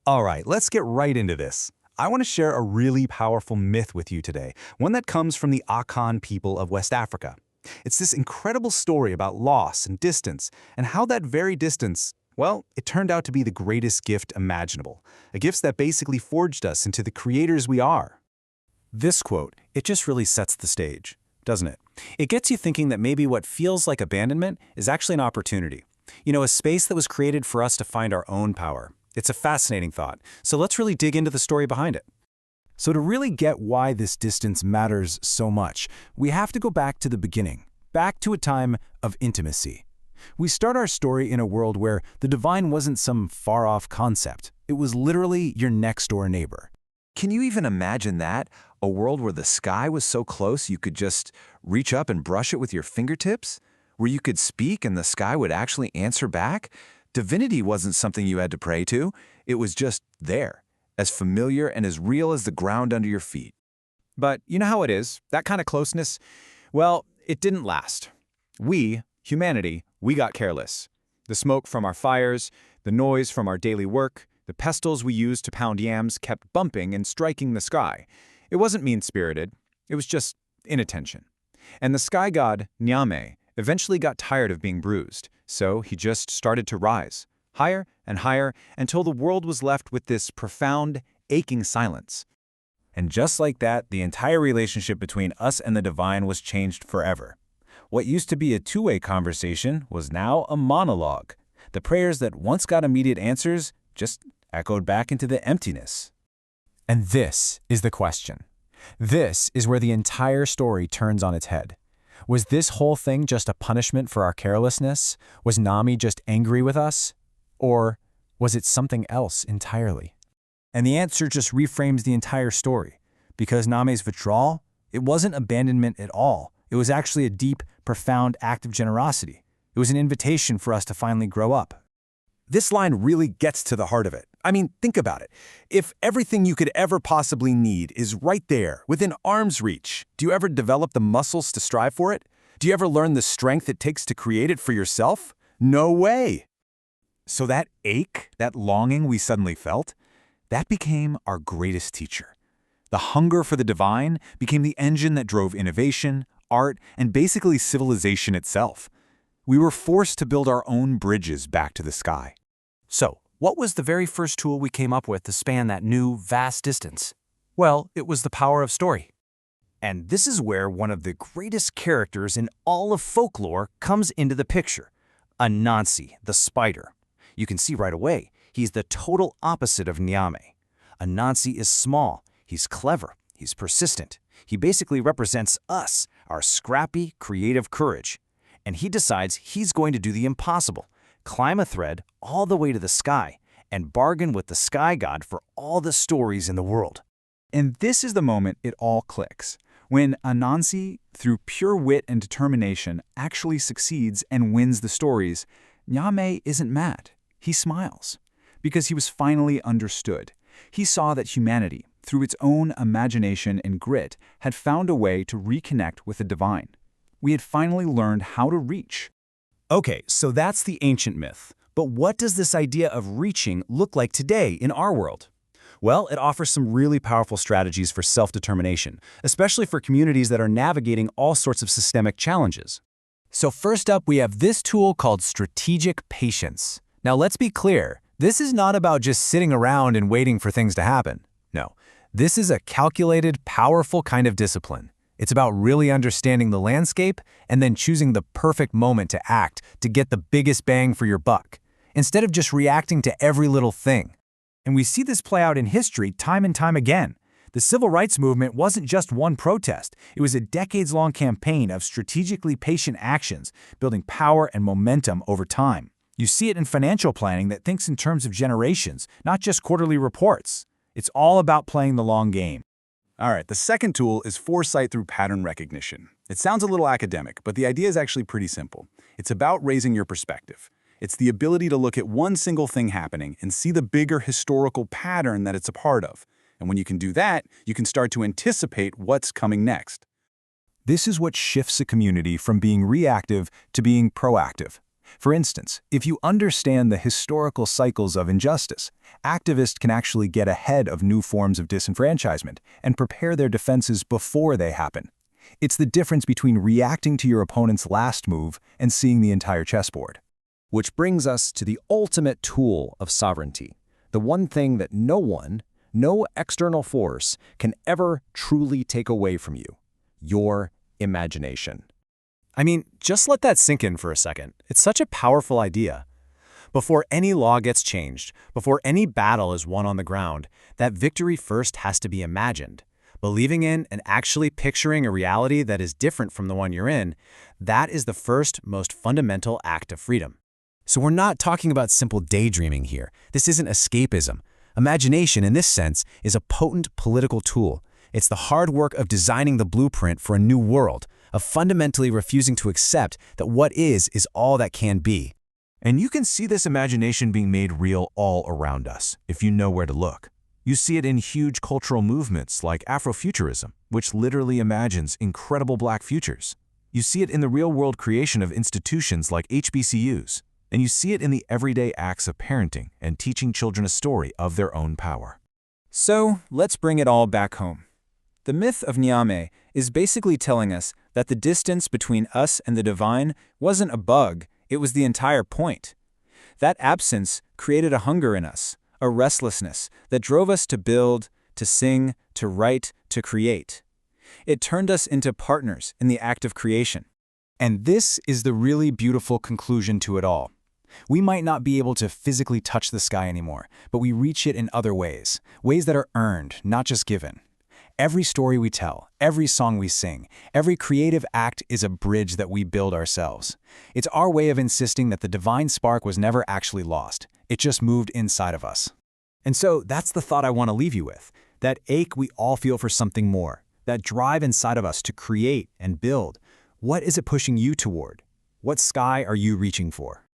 All right, let's get right into this. I want to share a really powerful myth with you today, one that comes from the Akan people of West Africa. It's this incredible story about loss and distance, and how that very distance, well, it turned out to be the greatest gift imaginable, a gift that basically forged us into the creators we are. This quote, it just really sets the stage, doesn't it? It gets you thinking that maybe what feels like abandonment is actually an opportunity. You know, a space that was created for us to find our own power. It's a fascinating thought, so let's really dig into the story behind it. So to really get why this distance matters so much, we have to go back to the beginning, back to a time of intimacy. We start our story in a world where the divine wasn't some far-off concept. It was literally your next-door neighbor. Can you even imagine that? A world where the sky was so close you could just reach up and brush it with your fingertips? Where you could speak and the sky would actually answer back? Divinity wasn't something you had to pray to. It was just there, as familiar and as real as the ground under your feet. But you know how it is, that kind of closeness? Well, it didn't last. We, humanity, we got careless. The smoke from our fires, the noise from our daily work, the pestles we used to pound yams kept bumping and striking the sky. It wasn't mean-spirited, it was just inattention. And the sky god, Nyame, eventually got tired of being bruised, so he just started to rise, higher and higher, until the world was left with this profound, aching silence. And just like that, the entire relationship between us and the divine was changed forever. What used to be a two-way conversation was now a monologue. The prayers that once got immediate answers just echoed back into the emptiness. And this is the question. This is where the entire story turns on its head. Was this whole thing just a punishment for our carelessness? Was Nyame just angry with us? Or was it something else entirely? And the answer just reframes the entire story. Because Nyame's withdrawal, it wasn't abandonment at all. It was actually a deep, profound act of generosity. It was an invitation for us to finally grow up. This line really gets to the heart of it. I mean, think about it. If everything you could ever possibly need is right there, within arm's reach, do you ever develop the muscles to strive for it? Do you ever learn the strength it takes to create it for yourself? No way! So that ache, that longing we suddenly felt, that became our greatest teacher. The hunger for the divine became the engine that drove innovation, art, and basically civilization itself. We were forced to build our own bridges back to the sky. So, what was the very first tool we came up with to span that new, vast distance? Well, it was the power of story. And this is where one of the greatest characters in all of folklore comes into the picture. Anansi, the spider. You can see right away, he's the total opposite of Nyame. Anansi is small, he's clever, he's persistent. He basically represents us, our scrappy, creative courage. And he decides he's going to do the impossible, climb a thread all the way to the sky, and bargain with the sky god for all the stories in the world. And this is the moment it all clicks, when Anansi, through pure wit and determination, actually succeeds and wins the stories. Nyame isn't mad. He smiles, because he was finally understood. He saw that humanity, through its own imagination and grit, had found a way to reconnect with the divine. We had finally learned how to reach. Okay, so that's the ancient myth. But what does this idea of reaching look like today in our world? Well, it offers some really powerful strategies for self-determination, especially for communities that are navigating all sorts of systemic challenges. So first up, we have this tool called strategic patience. Now let's be clear, this is not about just sitting around and waiting for things to happen. No, this is a calculated, powerful kind of discipline. It's about really understanding the landscape and then choosing the perfect moment to act to get the biggest bang for your buck, instead of just reacting to every little thing. And we see this play out in history time and time again. The civil rights movement wasn't just one protest. It was a decades-long campaign of strategically patient actions, building power and momentum over time. You see it in financial planning that thinks in terms of generations, not just quarterly reports. It's all about playing the long game. All right, the second tool is foresight through pattern recognition. It sounds a little academic, but the idea is actually pretty simple. It's about raising your perspective. It's the ability to look at one single thing happening and see the bigger historical pattern that it's a part of. And when you can do that, you can start to anticipate what's coming next. This is what shifts a community from being reactive to being proactive. For instance, if you understand the historical cycles of injustice, activists can actually get ahead of new forms of disenfranchisement and prepare their defenses before they happen. It's the difference between reacting to your opponent's last move and seeing the entire chessboard. Which brings us to the ultimate tool of sovereignty, the one thing that no external force can ever truly take away from you: your imagination. I mean, just let that sink in for a second. It's such a powerful idea. Before any law gets changed, before any battle is won on the ground, that victory first has to be imagined. Believing in and actually picturing a reality that is different from the one you're in, that is the first, most fundamental act of freedom. So we're not talking about simple daydreaming here. This isn't escapism. Imagination, in this sense, is a potent political tool. It's the hard work of designing the blueprint for a new world, of fundamentally refusing to accept that what is all that can be. And you can see this imagination being made real all around us, if you know where to look. You see it in huge cultural movements like Afrofuturism, which literally imagines incredible black futures. You see it in the real-world creation of institutions like HBCUs. And you see it in the everyday acts of parenting and teaching children a story of their own power. So, let's bring it all back home. The myth of Nyame is basically telling us that the distance between us and the divine wasn't a bug, it was the entire point. That absence created a hunger in us, a restlessness that drove us to build, to sing, to write, to create. It turned us into partners in the act of creation. And this is the really beautiful conclusion to it all. We might not be able to physically touch the sky anymore, but we reach it in other ways, ways that are earned, not just given. Every story we tell, every song we sing, every creative act is a bridge that we build ourselves. It's our way of insisting that the divine spark was never actually lost. It just moved inside of us. And so that's the thought I want to leave you with, that ache we all feel for something more, that drive inside of us to create and build. What is it pushing you toward? What sky are you reaching for?